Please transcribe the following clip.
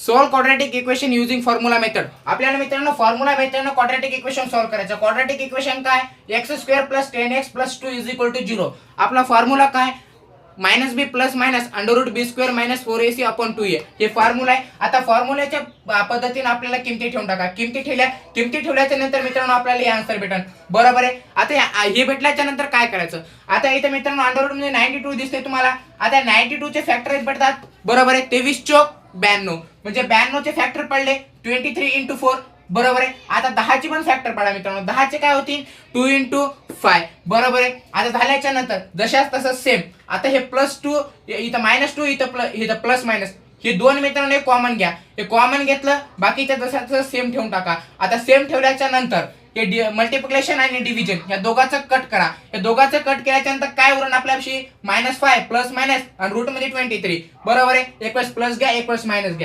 Solve quadratic equation using formula method. आपल्याला मित्रांनो formula मेथडनं quadratic equation solve करायचं. Quadratic equation काय? x² + 10x + 2 = 0. आपला फॉर्म्युला काय? -b plus minus √b² - 4ac/2a हे फॉर्म्युला आहे. आता फॉर्म्युल्याच्या पद्धतीने आपल्याला किमती ठेवून टाका. किमती ठेवल्याच्या नंतर मित्रांनो आपल्याला हे आन्सर भेटेल. बरोबर आहे. आता हे भेटल्याच्या नंतर काय करायचं? आता इथे मित्रांनो अंडर रूट मध्ये 92 दिसते तुम्हाला. आता 92 चे फॅक्टर भेटतात. बरोबर आहे. 23 चोक 92 म्हणजे 92 चे फॅक्टर पडले 23 × 4. बरोबर आहे. आता 10 ची पण फॅक्टर पडा मित्रांनो. 10 चे काय होतील? 2 × 5. बरोबर आहे. आता झाल्याच्या नंतर जशाच तसं सेम. आता हे +2 इथं -2 इथं प्लस मायनस हे दोन मित्रांनो कॉमन घ्या. हे कॉमन घेतलं बाकीच्या जशाचं सेम ठेवून टाका. आता सेम ठेवल्याच्या नंतर हे मल्टिप्लिकेशन आणि डिव्हिजन या दोघांचं कट करा. या दोघांचं कट केल्याच्या नंतर काय उरण आपल्याशी -5 प्लस मायनस आणि रूट मध्ये 23. बरोबर आहे. एक वेळेस प्लस घ्या एक वेळेस मायनस घ्या.